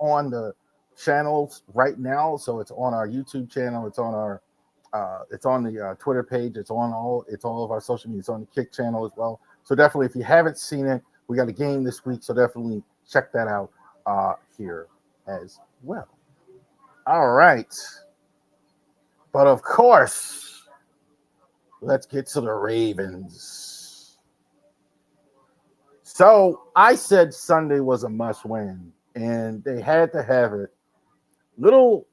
on the channels right now. So it's on our YouTube channel. It's on our it's on the Twitter page. It's all of our social media. It's on the Kick channel as well. So definitely, if you haven't seen it, we got a game this week. So definitely check that out here as well. All right. But of course, let's get to the Ravens. So I said Sunday was a must win, and they had to have it. Little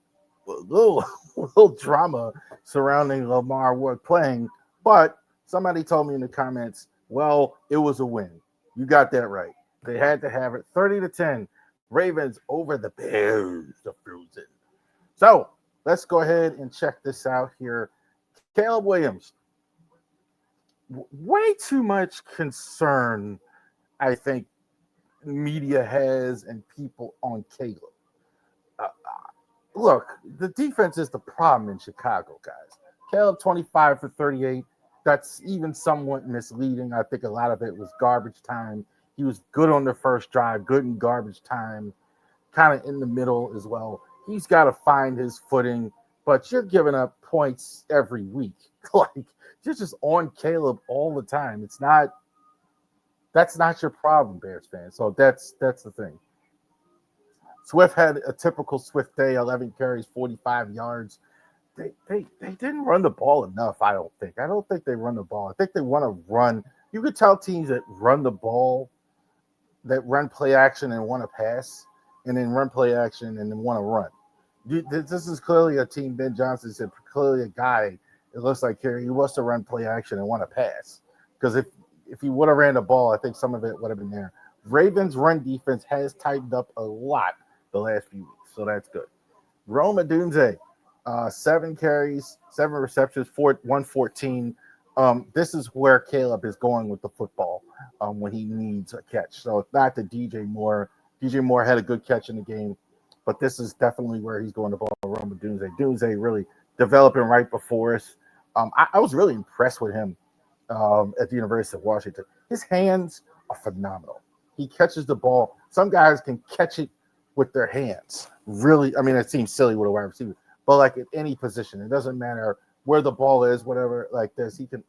drama surrounding Lamar playing, but somebody told me in the comments, well, it was a win. You got that right. They had to have it. 30-10, Ravens over the Bears, the Frozen. So let's go ahead and check this out here. Caleb Williams, way too much concern, I think, media has and people on Caleb. Look, the defense is the problem in Chicago, guys. Caleb 25 for 38. That's even somewhat misleading. I think a lot of it was garbage time. He was good on the first drive, good in garbage time, kind of in the middle as well. He's got to find his footing, but you're giving up points every week. Like, you're just on Caleb all the time. That's not your problem, Bears fans. So that's the thing. Swift had a typical Swift day, 11 carries, 45 yards. They didn't run the ball enough, I don't think. I don't think they run the ball. I think they want to run. You could tell teams that run the ball, that run play action and want to pass, and then run play action and then want to run. This is clearly a team, Ben Johnson said, clearly a guy, it looks like here, he wants to run play action and want to pass. Because if he would have ran the ball, I think some of it would have been there. Ravens' run defense has tightened up a lot the last few weeks, so that's good. Rome Odunze, 7 carries, 7 receptions, 114. This is where Caleb is going with the football when he needs a catch. So it's not the DJ Moore. DJ Moore had a good catch in the game, but this is definitely where he's going the ball. Rome Odunze. Odunze really developing right before us. I was really impressed with him at the University of Washington. His hands are phenomenal. He catches the ball. Some guys can catch it with their hands. Really, I mean, it seems silly with a wide receiver, but like at any position, it doesn't matter where the ball is, whatever, like this, he can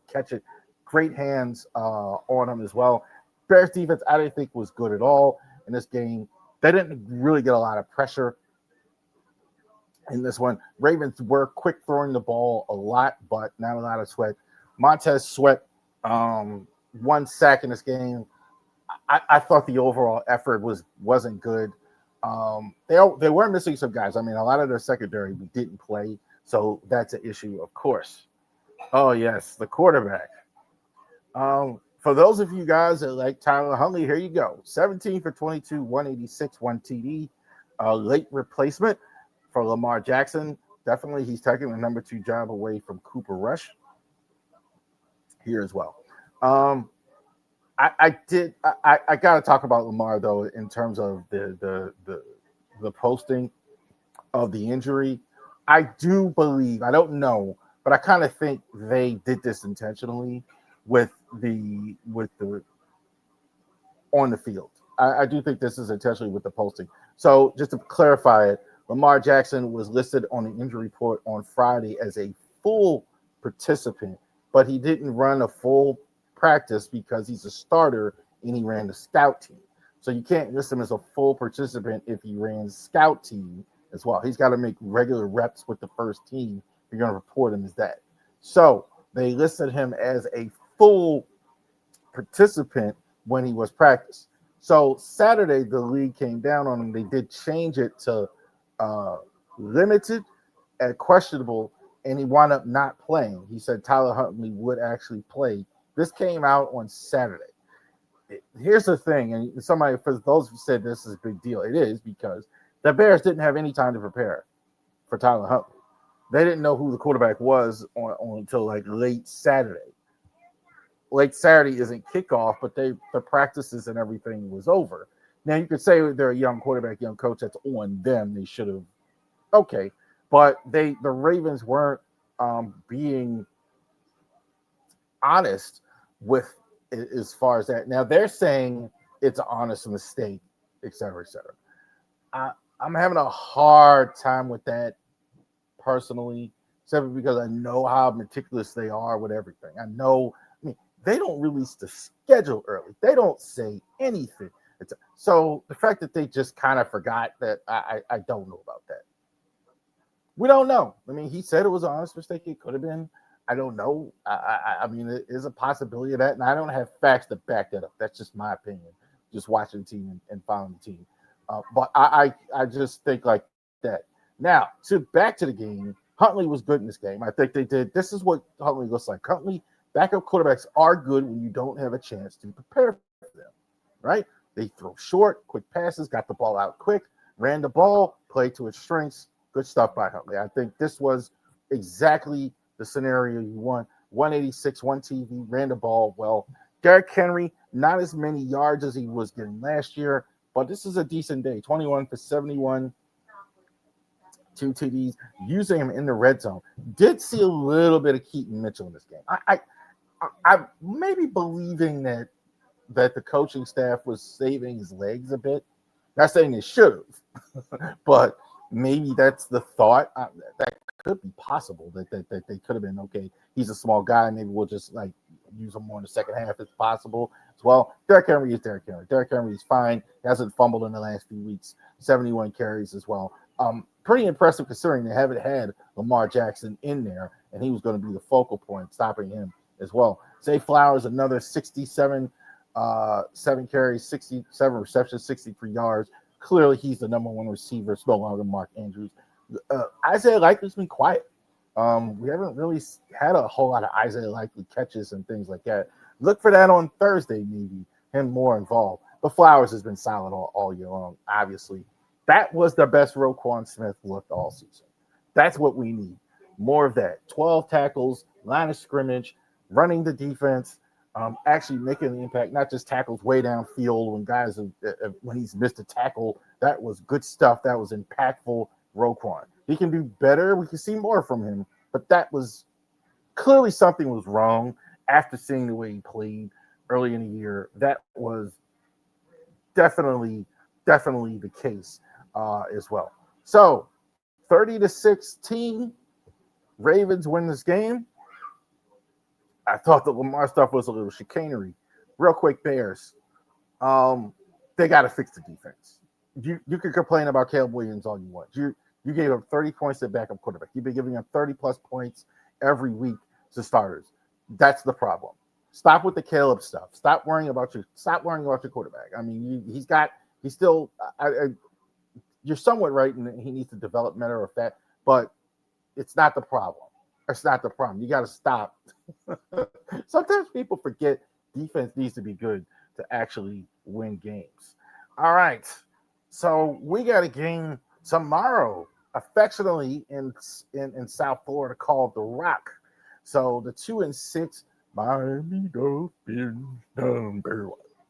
catch it. Great hands on him as well. Bears defense, I didn't think was good at all in this game. They didn't really get a lot of pressure in this one. Ravens were quick throwing the ball a lot, but not a lot of Sweat. Montez Sweat, 1 sack in this game. I thought the overall effort wasn't good. They were missing some guys. I mean, a lot of their secondary didn't play, so that's an issue, of course. Oh, yes, the quarterback. For those of you guys that like Tyler Huntley, here you go. 17 for 22, 186, 1 TD. Late replacement for Lamar Jackson. Definitely, he's taking the number 2 job away from Cooper Rush here as well. I got to talk about Lamar, though, in terms of the posting of the injury. I do believe, I don't know, but I kind of think they did this intentionally with the on the field. I do think this is intentionally with the posting. So just to clarify it, Lamar Jackson was listed on the injury report on Friday as a full participant, but he didn't run a full practice because he's a starter and he ran the scout team. So you can't list him as a full participant if he ran scout team as well. He's got to make regular reps with the first team. You're going to report him as that. So they listed him as a full participant when he was practiced. So Saturday, the league came down on him. They did change it to limited and questionable, and he wound up not playing. He said Tyler Huntley would actually play. This came out on Saturday. Here's the thing, and somebody, for those who said this is a big deal, it is because the Bears didn't have any time to prepare for Tyler Huntley. They didn't know who the quarterback was until like late Saturday. Late Saturday isn't kickoff, but the practices and everything was over. Now, you could say they're a young quarterback, young coach. That's on them. They should have. Okay. But the Ravens weren't being honest with as far as that. Now, they're saying it's an honest mistake, et cetera, et cetera. I'm having a hard time with that personally, simply because I know how meticulous they are with everything. I know, I mean, they don't release the schedule early. They don't say anything. So the fact that they just kind of forgot that, I don't know about that. We don't know. I mean, he said it was an honest mistake. It could have been. I don't know. I mean, it is a possibility of that, and I don't have facts to back that up. That's just my opinion. Just watching the team and following the team. But I just think like that. Now, back to the game. Huntley was good in this game. I think they did. This is what Huntley looks like. Huntley, backup quarterbacks are good when you don't have a chance to prepare for them, right? They throw short, quick passes, got the ball out quick, ran the ball, played to its strengths. Good stuff by Huntley. I think this was exactly the scenario you want. 186, one TD, ran the ball well. Derrick Henry, not as many yards as he was getting last year, but this is a decent day. 21 for 71, two TDs, using him in the red zone. Did see a little bit of Keaton Mitchell in this game. I maybe believing that the coaching staff was saving his legs a bit. Not saying they should have, but maybe that's the thought. That could be possible. That they could have been okay. He's a small guy. Maybe we'll just like use him more in the second half if possible as well. Derrick Henry is Derrick Henry. Derrick Henry is fine. He hasn't fumbled in the last few weeks. 71 carries as well. Pretty impressive considering they haven't had Lamar Jackson in there, and he was going to be the focal point, stopping him as well. Zay Flowers, another 67, 7 carries, 67 receptions, 63 yards. Clearly, he's the number one receiver. It's no longer Mark Andrews. Isaiah Likely's been quiet. We haven't really had a whole lot of Isaiah Likely catches and things like that. Look for that on Thursday, maybe, him more involved. But Flowers has been solid all year long, obviously. That was the best Roquan Smith looked all season. That's what we need. More of that. 12 tackles, line of scrimmage, running the defense, actually making an impact, not just tackles way downfield when guys when he's missed a tackle. That was good stuff. That was impactful. Roquan. He can do better. We can see more from him, but that was clearly something was wrong after seeing the way he played early in the year. That was definitely the case as well. So 30-16, Ravens win this game. I thought the Lamar stuff was a little chicanery. Real quick, Bears. They got to fix the defense. You can complain about Caleb Williams all you want. You gave up 30 points to backup quarterback. You've been giving him 30-plus points every week to starters. That's the problem. Stop with the Caleb stuff. Stop worrying about your quarterback. I mean, he's still. You're somewhat right, and he needs to develop matter of fact, but it's not the problem. It's not the problem. You got to stop. Sometimes people forget defense needs to be good to actually win games. All right. So we got a game tomorrow, affectionately in South Florida, called The Rock. So the 2-6 Miami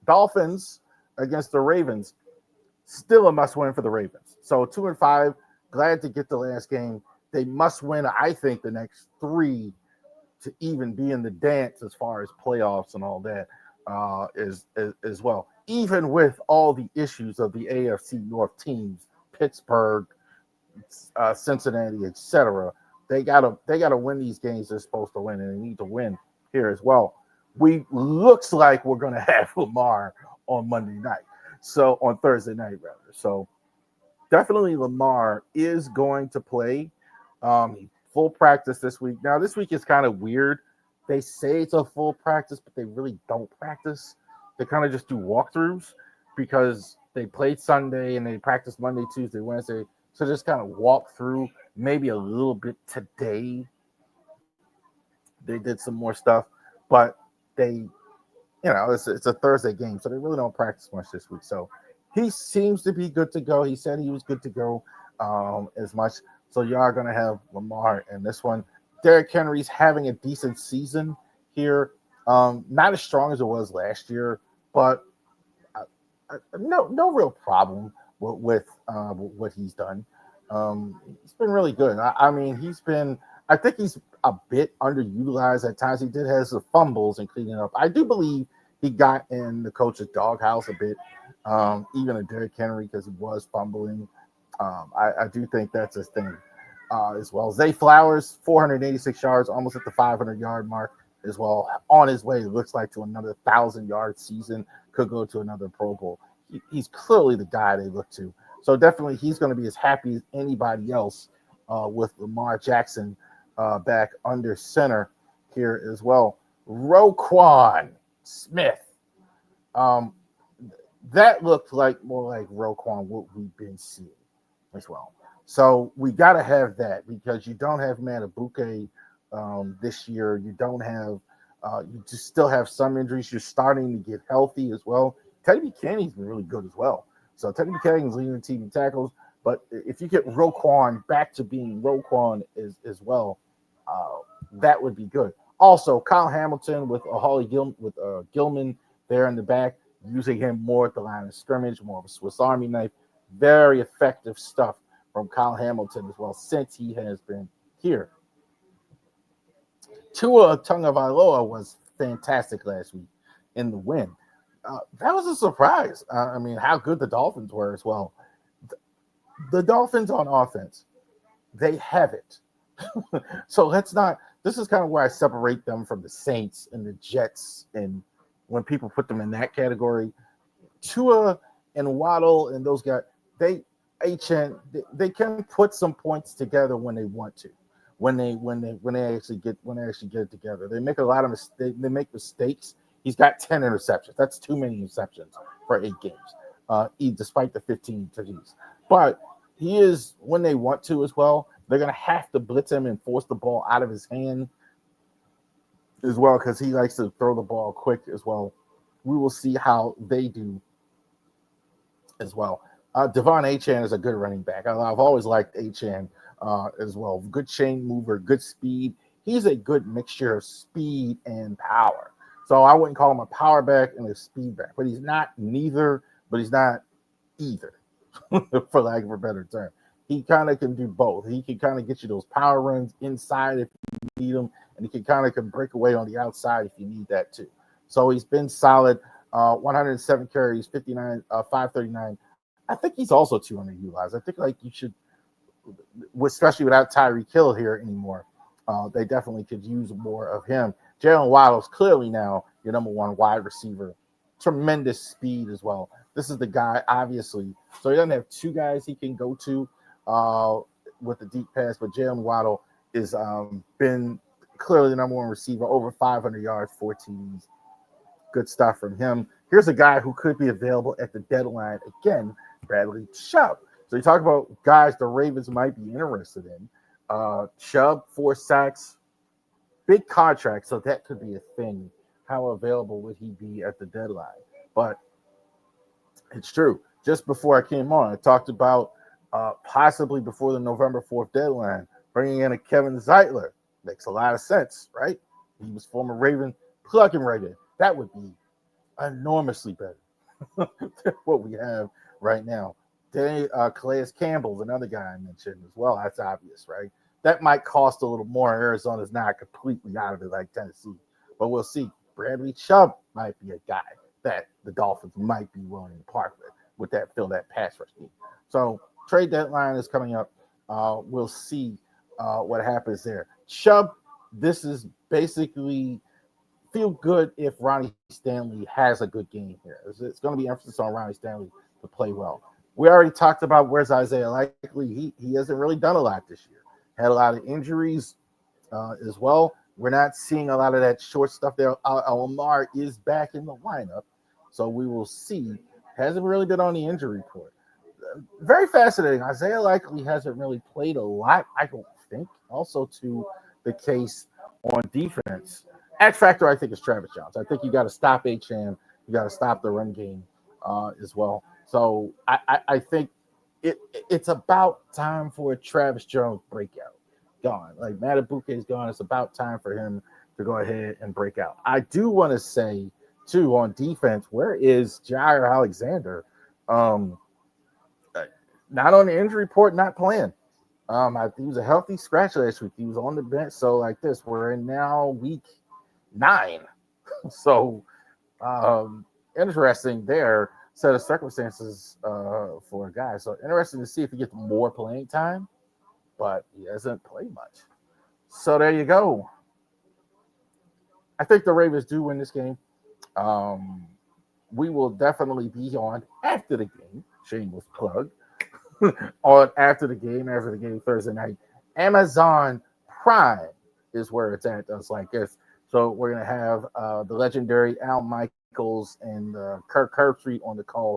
Dolphins against the Ravens. Still a must-win for the Ravens. So 2-5, glad to get the last game. They must win, I think, the next 3 to even be in the dance as far as playoffs and all that as well. Even with all the issues of the AFC North teams, Pittsburgh, Cincinnati, etc., they gotta win these games they're supposed to win, and they need to win here as well. Looks like we're gonna have Lamar on Monday night. So on Thursday night, rather. So definitely Lamar is going to play full practice this week. Now, this week is kind of weird. They say it's a full practice, but they really don't practice. They kind of just do walkthroughs because they played Sunday and they practiced Monday, Tuesday, Wednesday. So just kind of walk through maybe a little bit today. They did some more stuff, but it's a Thursday game, so they really don't practice much this week. So he seems to be good to go. He said he was good to go as much. So you are going to have Lamar in this one. Derrick Henry's having a decent season here. Not as strong as it was last year, but no real problem with what he's done. He's been really good. I think he's a bit underutilized at times. He did have some fumbles and cleaning up. I do believe he got in the coach's doghouse a bit even a Derrick Henry because he was fumbling. I do think that's his thing as well. Zay Flowers, 486 yards, almost at the 500-yard mark as well. On his way, it looks like, to another 1,000-yard season. Could go to another Pro Bowl. He's clearly the guy they look to. So definitely he's going to be as happy as anybody else with Lamar Jackson back under center here as well. Roquan Smith. That looked like more like Roquan, what we've been seeing as well. So we got to have that because you don't have Matabuke this year. You don't have, you just still have some injuries. You're starting to get healthy as well. Teddy Buchanan's been really good as well. So Teddy Buchanan's leading the team in tackles. But if you get Roquan back to being Roquan as well, that would be good. Also, Kyle Hamilton with Gilman there in the back, using him more at the line of scrimmage, more of a Swiss Army knife. Very effective stuff from Kyle Hamilton as well since he has been here. Tua Tagovailoa was fantastic last week in the win. That was a surprise. I mean, how good the Dolphins were as well. The Dolphins on offense, they have it. So let's not – this is kind of where I separate them from the Saints and the Jets, and when people put them in that category. Tua and Waddle and those guys, they can put some points together when they want to. When they actually get it together. They make a lot of mistakes. They make mistakes. He's got 10 interceptions. That's too many interceptions for 8 games, despite the 15 touchdowns. But he is, when they want to as well, they're going to have to blitz him and force the ball out of his hand as well because he likes to throw the ball quick as well. We will see how they do as well. Devon Achane is a good running back. I've always liked Achane as well. Good chain mover, good speed. He's a good mixture of speed and power. So I wouldn't call him a power back and a speed back, but he's not neither, but he's not either, for lack of a better term. He kind of can do both. He can kind of get you those power runs inside if you need them, and he can break away on the outside if you need that too. So he's been solid. 107 carries, 539. I think he's also too underutilized. I think like you should, especially without Tyreek Hill here anymore, they definitely could use more of him. Jalen Waddle's clearly now your number one wide receiver. Tremendous speed as well. This is the guy, obviously. So he doesn't have two guys he can go to with the deep pass, but Jalen Waddle is been clearly the number one receiver, over 500 yards, 4 TDs. Good stuff from him. Here's a guy who could be available at the deadline again, Bradley Chubb. So you talk about guys the Ravens might be interested in. Chubb, 4 sacks, big contract, so that could be a thing. How available would he be at the deadline? But it's true. Just before I came on, I talked about possibly before the November 4th deadline, bringing in a Kevin Zeitler. Makes a lot of sense, right? He was former Raven. Plug him right in. That would be enormously better than what we have right now. Calais Campbell's another guy I mentioned as well. That's obvious, right? That might cost a little more. Arizona's not completely out of it like Tennessee, but we'll see. Bradley Chubb might be a guy that the Dolphins might be willing to part with that fill that pass rush need. So trade deadline is coming up. We'll see what happens there. Chubb, this is basically feel good if Ronnie Stanley has a good game here. It's going to be emphasis on Ronnie Stanley to play well. We already talked about where's Isaiah Likely. He hasn't really done a lot this year. Had a lot of injuries as well. We're not seeing a lot of that short stuff there. Lamar is back in the lineup, so we will see. Hasn't really been on the injury report. Very fascinating. Isaiah Likely hasn't really played a lot, I don't think. Also to the case on defense. X factor, I think, is Travis Jones. I think you got to stop Achane. You got to stop the run game as well. So I think it's about time for a Travis Jones breakout. Gone. Like Matabuke is gone. It's about time for him to go ahead and break out. I do want to say, too, on defense, where is Jair Alexander? Not on the injury report, not playing. He was a healthy scratch last week. He was on the bench. So like this, we're in now week 9. So interesting there. set of circumstances for a guy. So interesting to see if he gets more playing time, but he hasn't played much. So there you go. I think the Ravens do win this game. Um, we will definitely be on after the game. Shameless plug. On after the game Thursday night. Amazon Prime is where it's at. That's like this. So we're gonna have the legendary Al Michaels and Kirk Herbstreit on the call